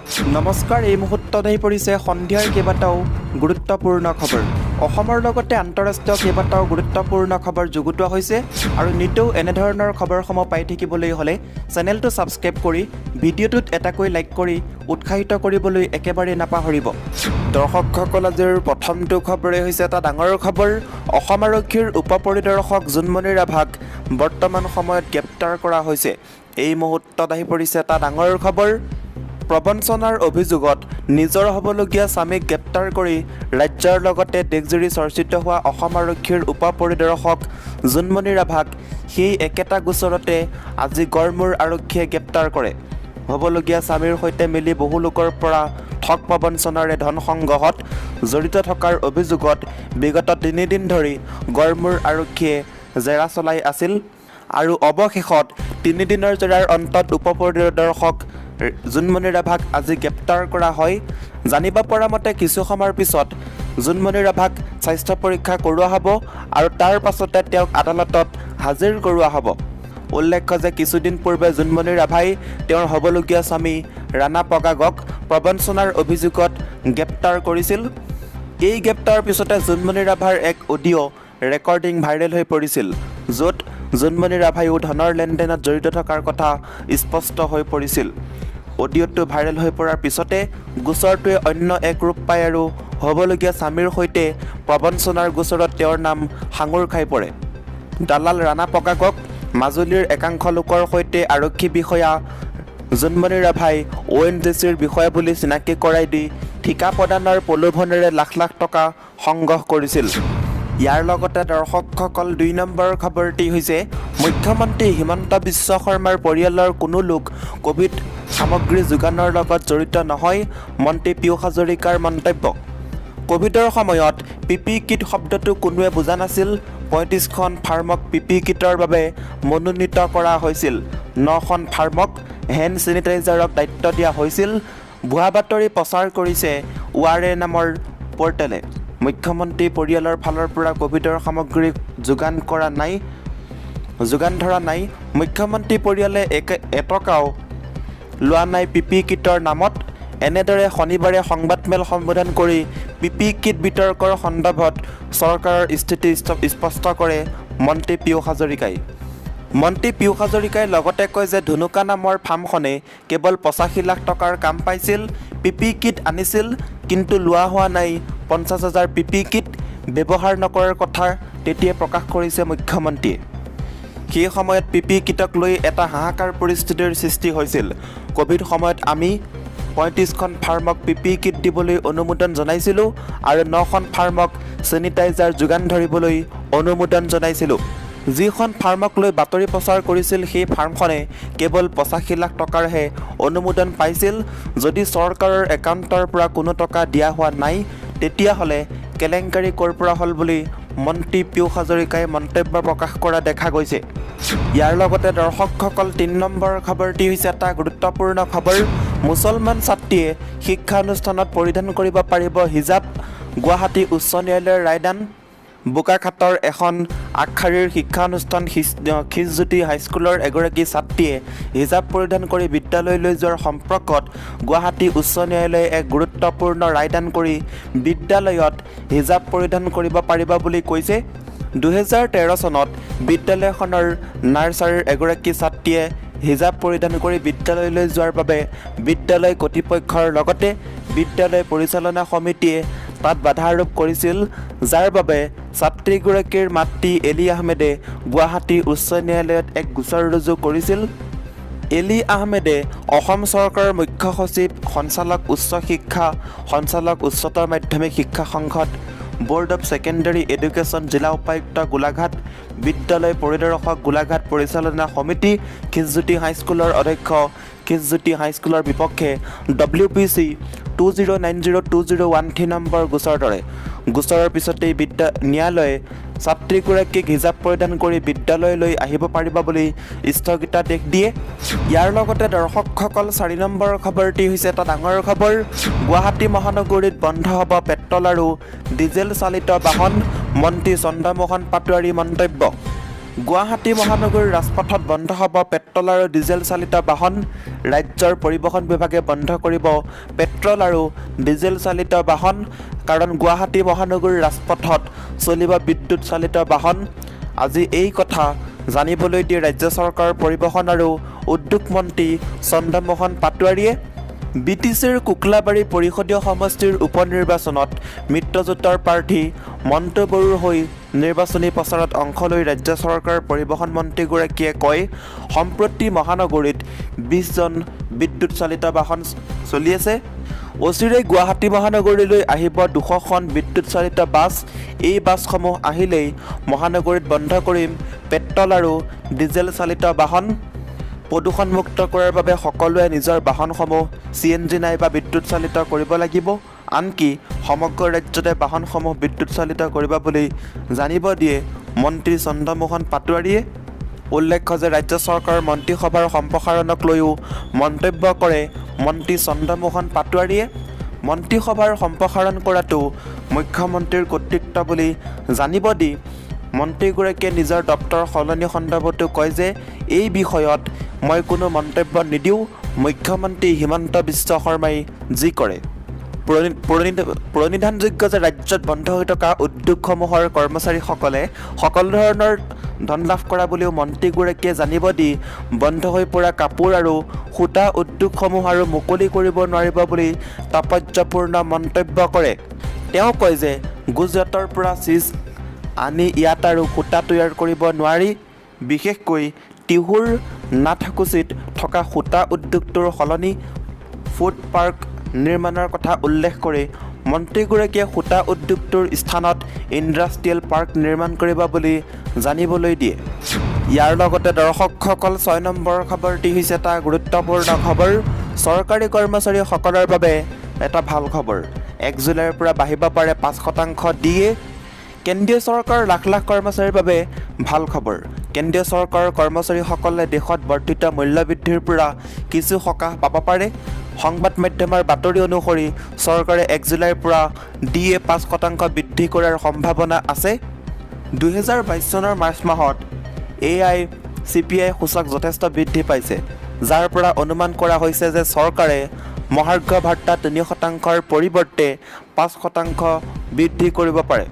নমস্কাৰ, এই মুহূৰ্তত আহি পৰিছে সন্ধিয়াৰ কেইবাটাও গুৰুত্বপূৰ্ণ খবৰ। অসমৰ লগতে আন্তঃৰাষ্ট্ৰীয় কেইবাটাও গুৰুত্বপূৰ্ণ খবৰ যুগুতোৱা হৈছে আৰু নিতৌ এনেধৰণৰ খবৰসমূহ পাই থাকিবলৈ হ'লে চেনেলটো ছাবস্ক্ৰাইব কৰি ভিডিঅ'টোত এটাকৈ লাইক কৰি উৎসাহিত কৰিবলৈ একেবাৰে নাপাহৰিব। দৰ্শকসকল, আজিৰ প্ৰথমটো খবৰেই হৈছে এটা ডাঙৰ খবৰ। অসম আৰক্ষীৰ উপ পৰিদৰ্শক জোনমণি ৰাভাক বৰ্তমান সময়ত গ্ৰেপ্তাৰ কৰা হৈছে। এই মুহূৰ্তত আহি পৰিছে এটা ডাঙৰ খবৰ। প্ৰবঞ্চনাৰ অভিযোগত নিজৰ হ'বলগীয়া স্বামীক গ্ৰেপ্তাৰ কৰি ৰাজ্যৰ লগতে দেশজুৰি চৰ্চিত হোৱা অসম আৰক্ষীৰ উপ পৰিদৰ্শক জোনমণি ৰাভাক সেই একেটা গোচৰতে আজি গড়মূৰ আৰক্ষীয়ে গ্ৰেপ্তাৰ কৰে। হ'বলগীয়া স্বামীৰ সৈতে মিলি বহু লোকৰ পৰা ঠগ প্ৰবঞ্চনাৰে ধন সংগ্ৰহত জড়িত থকাৰ অভিযোগত বিগত 3 দিন ধৰি গড়মূৰ আৰক্ষীয়ে জেৰা চলাই আছিল আৰু অৱশেষত 3 দিনৰ জেৰাৰ অন্তত উপ পৰিদৰ্শক জোনমণি ৰাভাক আজি গ্ৰেপ্তাৰ কৰা হয়। জানিব পৰা মতে কিছু সময়ৰ পিছত জোনমণি ৰাভাক স্বাস্থ্য পৰীক্ষা কৰোৱা হ'ব আৰু তাৰ পাছতে তেওঁক আদালতত হাজিৰ কৰোৱা হ'ব। উল্লেখ্য যে কিছুদিন পূৰ্বে জোনমণি ৰাভাই তেওঁৰ হ'বলগীয়া স্বামী ৰাণা পগাগক প্ৰবঞ্চনাৰ অভিযোগত গ্ৰেপ্তাৰ কৰিছিল। এই গ্ৰেপ্তাৰৰ পিছতে জোনমণি ৰাভাৰ এক অডিঅ' ৰেকৰ্ডিং ভাইৰেল হৈ পৰিছিল, য'ত জোনমণি ৰাভাইও ধনৰ লেনদেনত জড়িত থকাৰ কথা স্পষ্ট হৈ পৰিছিল। অডিঅ'টো ভাইৰেল হৈ পৰাৰ পিছতে গোচৰটোৱে অন্য এক ৰূপ পায় আৰু হ'বলগীয়া স্বামীৰ সৈতে প্ৰবঞ্চনাৰ গোচৰত তেওঁৰ নাম সাঙুৰ খাই পৰে। দালাল ৰাণা পগাগক মাজুলীৰ একাংশ লোকৰ সৈতে আৰক্ষী বিষয়া জোনমণি ৰাভাই ONGCৰ বিষয়া বুলি চিনাকি কৰাই দি ঠিকা প্ৰদানৰ প্ৰলোভনেৰে লাখ লাখ টকা সংগ্ৰহ কৰিছিল। ইয়াৰ লগতে দৰ্শকসকল, 2 নম্বৰ খবৰটি হৈছে মুখ্যমন্ত্ৰী হিমন্ত বিশ্ব শৰ্মাৰ পৰিয়ালৰ কোনো লোক ক'ভিড সামগ্ৰী যোগানৰ লগত জড়িত নহয়, মন্ত্ৰী পীয়ুষ হাজৰিকাৰ মন্তব্য। ক'ভিডৰ সময়ত PPE কিট শব্দটো কোনোৱে বুজা নাছিল। 35খন ফাৰ্মক PPE কিটৰ বাবে মনোনীত কৰা হৈছিল। 9খন ফাৰ্মক হেণ্ড ছেনিটাইজাৰক দায়িত্ব দিয়া হৈছিল। ভুৱা বাতৰি প্ৰচাৰ কৰিছে ৱাৰে নামৰ পৰ্টেলে। মুখ্যমন্ত্ৰী পৰিয়ালৰ ফালৰ পৰা ক'ভিডৰ সামগ্ৰী যোগান ধৰা নাই। মুখ্যমন্ত্ৰী পৰিয়ালে এটকাও লোৱা নাই PPE কিটৰ নামত। এনেদৰে শনিবাৰে সংবাদমেল সম্বোধন কৰি PPE কিট বিতৰ্কৰ সন্দৰ্ভত চৰকাৰৰ স্থিতি স্পষ্ট কৰে মন্ত্ৰী পীয়ুষ হাজৰিকাই। মন্ত্ৰী পীয়ুষ হাজৰিকাই লগতে কয় যে ধুনুকা নামৰ ফাৰ্মখনে কেৱল 85 লাখ টকাৰ কাম পাইছিল। PPE কিট আনিছিল, কিন্তু লোৱা হোৱা নাই 50,000 PPE কিট। ব্যৱহাৰ নকৰাৰ কথা তেতিয়াই প্ৰকাশ কৰিছে মুখ্যমন্ত্ৰীয়ে। সেই সময়ত PPE কিটক লৈ এটা হাহাকাৰ পৰিস্থিতিৰ সৃষ্টি হৈছিল। ক'ভিড সময়ত আমি 35খন ফাৰ্মক PPE কিট দিবলৈ অনুমোদন জনাইছিলোঁ আৰু 9খন ফাৰ্মক ছেনিটাইজাৰ যোগান ধৰিবলৈ অনুমোদন জনাইছিলোঁ। যিখন ফাৰ্মক লৈ বাতৰি প্ৰচাৰ কৰিছিল সেই ফাৰ্মখনে কেৱল 85 লাখ টকাৰহে অনুমোদন পাইছিল। যদি চৰকাৰৰ একাউণ্টৰ পৰা কোনো টকা দিয়া হোৱা নাই, তেতিয়াহ'লে কেলেংকাৰী ক'ৰ পৰা হ'ল বুলি মন্ত্ৰী পীয়ুষ হাজৰিকাই মন্তব্য প্ৰকাশ কৰা দেখা গৈছে। ইয়াৰ লগতে দৰ্শকসকল, 3 নম্বৰ খবৰটি হৈছে এটা গুৰুত্বপূৰ্ণ খবৰ। মুছলমান ছাত্ৰীয়ে শিক্ষানুষ্ঠানত পৰিধান কৰিব পাৰিব হিজাব। গুৱাহাটী উচ্চ ন্যায়ালয়ৰ ৰায়দান। বোকাখাতৰ এখন আগশাৰীৰ শিক্ষানুষ্ঠান খিজজ্যোতি হাইস্কুলৰ এগৰাকী ছাত্ৰীয়ে হিজাব পৰিধান কৰি বিদ্যালয়লৈ যোৱাৰ সম্পৰ্কত গুৱাহাটী উচ্চ ন্যায়ালয়ে এক গুৰুত্বপূৰ্ণ ৰায়দান কৰি বিদ্যালয়ত হিজাব পৰিধান কৰিব পাৰিব বুলি কৈছে। 2013 চনত বিদ্যালয়খনৰ নাৰ্চাৰীৰ এগৰাকী ছাত্ৰীয়ে হিজাব পৰিধান কৰি বিদ্যালয়লৈ যোৱাৰ বাবে বিদ্যালয় কৰ্তৃপক্ষৰ লগতে বিদ্যালয় পৰিচালনা সমিতিয়ে তাত বাধা আৰোপ কৰিছিল, যাৰ বাবে ছাত্ৰীগৰাকীৰ মাতৃ এলি আহমেদে গুৱাহাটী উচ্চ ন্যায়ালয়ত এক গোচৰ ৰুজু কৰিছিল। এলি আহমেদে অসম চৰকাৰৰ মুখ্য সচিব, সঞ্চালক উচ্চ শিক্ষা, সঞ্চালক উচ্চতৰ মাধ্যমিক শিক্ষা সংসদ, ব'ৰ্ড অৱ ছেকেণ্ডেৰী এডুকেশ্যন, জিলা উপায়ুক্ত গোলাঘাট, বিদ্যালয় পৰিদৰ্শক গোলাঘাট পৰিচালনা সমিতি, খিজজ্যোতি হাইস্কুলৰ অধ্যক্ষ, খিজজ্যোতি হাইস্কুলৰ বিপক্ষে WPC 20902013 নম্বৰ গোচৰ ধৰে। গোচৰৰ পিছতেই ন্যায়ালয়ে ছাত্ৰীগৰাকীক হিজাব পৰিধান কৰি বিদ্যালয়লৈ আহিব পাৰিব বুলি স্থগিতাদেশ দিয়ে। ইয়াৰ লগতে দৰ্শকসকল, 4 নম্বৰ খবৰটি হৈছে এটা ডাঙৰ খবৰ। গুৱাহাটী মহানগৰীত বন্ধ হ'ব পেট্ৰল আৰু ডিজেল চালিত বাহন। মন্ত্ৰী চন্দ্ৰমোহন পাটোৱাৰীৰ মন্তব্য। গুৱাহাটী মহানগৰীৰ ৰাজপথত বন্ধ হ'ব পেট্ৰল আৰু ডিজেল চালিত বাহন ৰাজ্যৰ পৰিবহণ বিভাগে বন্ধ কৰিব পেট্ৰল আৰু ডিজেল চালিত বাহন কাৰণ গুৱাহাটী মহানগৰীৰ ৰাজপথত চলিব বিদ্যুৎ চালিত বাহন আজি এই কথা জানিবলৈ দিয়ে ৰাজ্য চৰকাৰৰ পৰিবহণ আৰু উদ্যোগ মন্ত্ৰী চন্দ্ৰমোহন পাটোৱাৰীয়ে বিটিচিৰ কুকলাবাৰী পৰিষদীয় সমষ্টিৰ উপনিৰ্বাচনত মিত্ৰজোঁটৰ প্ৰাৰ্থী মণ্টু বড়োৰ হৈ নিৰ্বাচনী প্ৰচাৰত অংশ লৈ ৰাজ্য চৰকাৰৰ পৰিবহণ মন্ত্ৰীগৰাকীয়ে কয় সম্প্ৰতি মহানগৰীত 20জন বিদ্যুৎ চালিত বাহন চলি আছে অচিৰেই গুৱাহাটী মহানগৰীলৈ আহিব 200খন বিদ্যুৎ চালিত বাছ এই বাছসমূহ আহিলেই মহানগৰীত বন্ধ কৰিম পেট্ৰল আৰু ডিজেল চালিত বাহন প্ৰদূষণমুক্ত কৰাৰ বাবে সকলোৱে নিজৰ বাহনসমূহ CNG নাইবা বিদ্যুৎ চালিত কৰিব লাগিব আনকি সমগ্ৰ ৰাজ্যতে বাহনসমূহ বিদ্যুৎ চালিত কৰিব বুলি জানিব দিয়ে মন্ত্ৰী চন্দ্ৰমোহন পাটোৱাৰীয়ে উল্লেখ্য যে ৰাজ্য চৰকাৰৰ মন্ত্ৰীসভাৰ সম্প্ৰসাৰণক লৈও মন্তব্য কৰে মন্ত্ৰী চন্দ্ৰমোহন পাটোৱাৰীয়ে মন্ত্ৰীসভাৰ সম্প্ৰসাৰণ কৰাটো মুখ্যমন্ত্ৰীৰ কৰ্তৃত্ব বুলি জানিব দি মন্ত্ৰীগৰাকীয়ে নিজৰ দপ্তৰ সলনি সন্দৰ্ভতো কয় যে এই বিষয়ত মই কোনো মন্তব্য নিদিওঁ মুখ্যমন্ত্ৰী হিমন্ত বিশ্ব শৰ্মাই যি কৰে প্ৰণিধানযোগ্য যে ৰাজ্যত বন্ধ হৈ থকা উদ্যোগসমূহৰ কৰ্মচাৰীসকলে সকলো ধৰণৰ ধন লাভ কৰা বুলিও মন্ত্ৰীগৰাকীয়ে জানিব দি বন্ধ হৈ পৰা কাপোৰ আৰু সূতা উদ্যোগসমূহ আৰু মুকলি কৰিব নোৱাৰিব বুলি তাৎপৰ্যপূৰ্ণ মন্তব্য কৰে তেওঁ কয় যে গুজৰাটৰ পৰা চিজ আনি ইয়াত আৰু সূতা তৈয়াৰ কৰিব নোৱাৰি বিশেষকৈ টিহুৰ নাথকুছিত থকা সূতা উদ্যোগটোৰ সলনি ফুড পাৰ্ক নিৰ্মাণৰ কথা উল্লেখ কৰি মন্ত্ৰীগৰাকীয়ে সূতা উদ্যোগটোৰ স্থানত ইণ্ডাষ্ট্ৰিয়েল পাৰ্ক নিৰ্মাণ কৰিব বুলি জানিবলৈ দিয়ে ইয়াৰ লগতে দৰ্শকসকল 6 নম্বৰ খবৰটি হৈছে এটা গুৰুত্বপূৰ্ণ খবৰ চৰকাৰী কৰ্মচাৰীসকলৰ বাবে এটা ভাল খবৰ 1 জুলাইৰ পৰা বাঢ়িব পাৰে 5% DA কেন্দ্ৰীয় চৰকাৰৰ লাখ লাখ কৰ্মচাৰীৰ বাবে ভাল খবৰ কেন্দ্ৰীয় চৰকাৰৰ কৰ্মচাৰীসকলে দেশত বৰ্ধিত মূল্যবৃদ্ধিৰ পৰা কিছু সকাহ পাব পাৰে সংবাদ মাধ্যমৰ বাতৰি অনুসৰি চৰকাৰে 1 জুলাইৰ পৰা DA 5% বৃদ্ধি কৰাৰ সম্ভাৱনা আছে 2022 চনৰ মাৰ্চ মাহত AI-CPI সূচক যথেষ্ট বৃদ্ধি পাইছে যাৰ পৰা অনুমান কৰা হৈছে যে চৰকাৰে মহাৰ্ঘ ভাত্তা 3%ৰ পৰিৱৰ্তে 5% বৃদ্ধি কৰিব পাৰে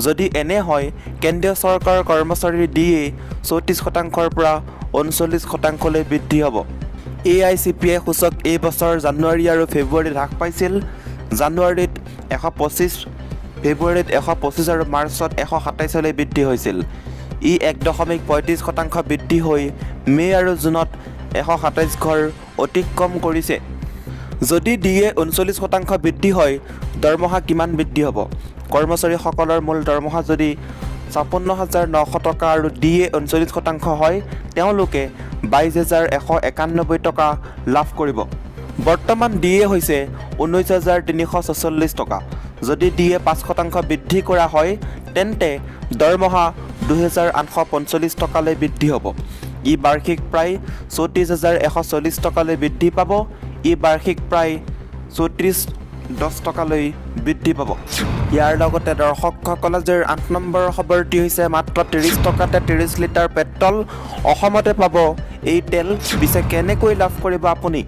যদি এনে হয় কেন্দ্ৰীয় চৰকাৰৰ কৰ্মচাৰীৰ DA 34%ৰ পৰা 39%লৈ বৃদ্ধি হ'ব AI-CPI সূচক এই বছৰ জানুৱাৰী আৰু ফেব্ৰুৱাৰীত হ্ৰাস পাইছিল জানুৱাৰীত 125 ফেব্ৰুৱাৰীত 125 আৰু মাৰ্চত 127লৈ বৃদ্ধি হৈছিল ই 1.35% বৃদ্ধি হৈ মে আৰু জুনত 127 ঘৰ অতিক্ৰম কৰিছে যদি DA 39% বৃদ্ধি হয় দৰমহা কিমান বৃদ্ধি হ'ব কৰ্মচাৰীসকলৰ মূল দৰমহা যদি 56900 টকা আৰু DA 39% হয় তেওঁলোকে 22191 টকা লাভ কৰিব বৰ্তমান DA হৈছে 19346 টকা যদি DA 5% বৃদ্ধি কৰা হয় তেন্তে দৰমহা 2845 টকালৈ বৃদ্ধি হ'ব ই বাৰ্ষিক প্ৰায় 34140 টকালৈ বৃদ্ধি পাব ই বাৰ্ষিক প্ৰায় 3410 টকালৈ বৃদ্ধি পাব ইয়াৰ লগতে দৰ্শকসকলে যে 8 নম্বৰ খবৰটি হৈছে মাত্ৰ 30 টকাতে 30 লিটাৰ পেট্ৰল অসমতে পাব এই তেল পিছে কেনেকৈ লাভ কৰিব আপুনি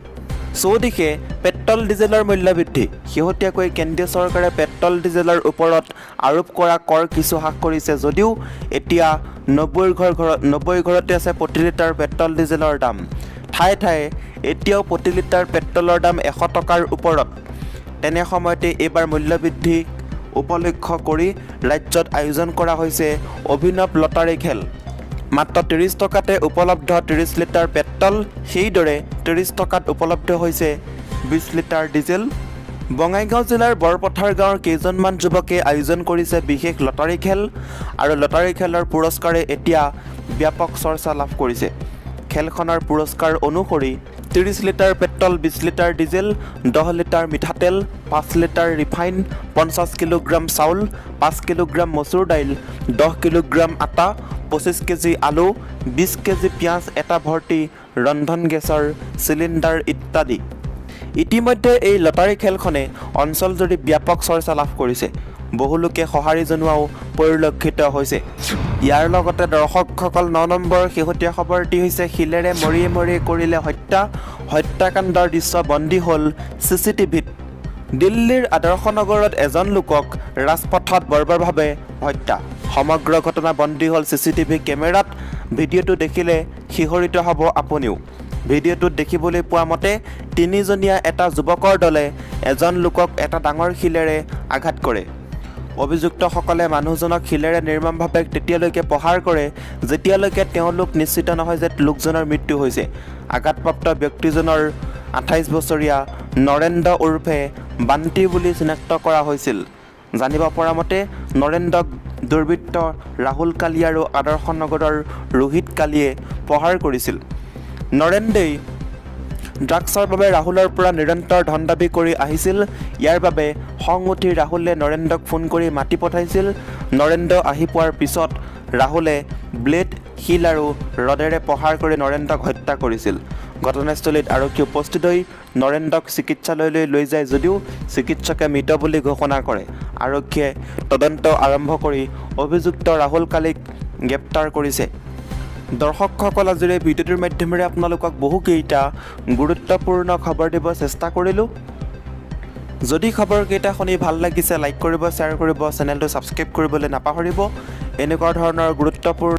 চৌদিশে পেট্ৰল ডিজেলৰ মূল্য বৃদ্ধি শেহতীয়াকৈ কেন্দ্ৰীয় চৰকাৰে পেট্ৰল ডিজেলৰ ওপৰত আৰোপ কৰা কৰ কিছু হ্ৰাস কৰিছে যদিও এতিয়া 90 ঘৰতে আছে প্ৰতি লিটাৰ পেট্ৰল ডিজেলৰ দাম ঠায়ে ঠায়ে এতিয়াও প্ৰতি লিটাৰ পেট্ৰলৰ দাম 100 টকাৰ ওপৰত তেনে সময়তে এইবাৰ মূল্য বৃদ্ধি উপলক্ষ্য কৰি ৰাজ্যত আয়োজন কৰা হৈছে অভিনৱ লটাৰী খেল মাত্ৰ 30 টকাতে উপলব্ধ 30 লিটাৰ পেট্ৰল সেইদৰে 30 টকাত উপলব্ধ হৈছে 20 লিটাৰ ডিজেল বঙাইগাঁও জিলাৰ বৰপথাৰ গাঁৱৰ কেইজনমান যুৱকে আয়োজন কৰিছে বিশেষ লটাৰী খেল আৰু লটাৰী খেলৰ পুৰস্কাৰে এতিয়া ব্যাপক চৰ্চা লাভ কৰিছে খেলখনৰ পুৰস্কাৰ অনুসৰি 30 litre petrol 20 litre diesel 10 litre মিঠাতেল 5 লিটাৰ ৰিফাইন 50 কিলোগ্ৰাম চাউল 5 কিলোগ্ৰাম মচুৰ দাইল 10 কিলোগ্ৰাম আটা 25 কেজি আলু 20 কেজি পিঁয়াজ এটা ভৰ্তি ৰন্ধন গেছৰ চিলিণ্ডাৰ ইত্যাদি ইতিমধ্যে এই লটাৰী খেলখনে অঞ্চলজুৰি ব্যাপক চৰ্চা লাভ কৰিছে বহুলোকে সঁহাৰি জনোৱাও পৰিলক্ষিত হৈছে ইয়াৰ লগতে দৰ্শকসকল 9 নম্বৰ শেহতীয়া খবৰটি হৈছে শিলেৰে মৰি কৰিলে হত্যাকাণ্ডৰ দৃশ্য বন্দী হ'ল চিচিটিভিত। দিল্লীৰ আদৰ্শ নগৰত এজন লোকক ৰাজপথত বৰ্বৰভাৱে হত্যা। সমগ্ৰ ঘটনা বন্দী হ'ল চিচিটিভি কেমেৰাত। ভিডিঅ'টো দেখিলে শিহৰিত হ'ব আপুনিও। ভিডিঅ'টোত দেখিবলৈ পোৱা মতে 3জনীয়া এটা যুৱকৰ দলে এজন লোকক এটা ডাঙৰ শিলেৰে আঘাত কৰে। অভিযুক্তসকলে মানুহজনক শিলেৰে নিৰ্মমভাৱে তেতিয়ালৈকে প্ৰহাৰ কৰে যেতিয়ালৈকে তেওঁলোক নিশ্চিত নহয় যে লোকজনৰ মৃত্যু হৈছে। আঘাতপ্ৰাপ্ত ব্যক্তিজনৰ 28 বছৰীয়া নৰেন্দ্ৰ উৰ্ফে বান্তি বুলি চিনাক্ত কৰা হৈছিল। জানিব পৰা মতে নৰেন্দ্ৰক দুৰ্বৃত্ত ৰাহুল কালী আৰু আদৰ্শ নগৰৰ ৰোহিত কালীয়ে প্ৰহাৰ কৰিছিল। নৰেন্দ্ৰই ড্ৰাগছৰ বাবে ৰাহুলৰ পৰা নিৰন্তৰ ধন দাবী কৰি আহিছিল। ইয়াৰ বাবে খং উঠি ৰাহুলে নৰেন্দ্ৰক ফোন কৰি মাতি পঠাইছিল। নৰেন্দ্ৰ আহি পোৱাৰ পিছত ৰাহুলে ব্লেড, শিল আৰু ৰডেৰে প্ৰহাৰ কৰি নৰেন্দ্ৰক হত্যা কৰিছিল। ঘটনাস্থলীত আৰক্ষী উপস্থিত হৈ নৰেন্দ্ৰক চিকিৎসালয়লৈ লৈ যায় যদিও চিকিৎসকে মৃত বুলি ঘোষণা কৰে। আৰক্ষীয়ে তদন্ত আৰম্ভ কৰি অভিযুক্ত ৰাহুল কালীক গ্ৰেপ্তাৰ কৰিছে। দৰ্শকসকল, আজিৰ এই ভিডিঅ'টোৰ মাধ্যমেৰে আপোনালোকক বহুকেইটা গুৰুত্বপূৰ্ণ খবৰ দিব চেষ্টা কৰিলোঁ। যদি খবৰকেইটা শুনি ভাল লাগিছে লাইক কৰিব, শ্বেয়াৰ কৰিব, চেনেলটো ছাবস্ক্ৰাইব কৰিবলৈ নাপাহৰিব। এনেকুৱা ধৰণৰ গুৰুত্বপূৰ্ণ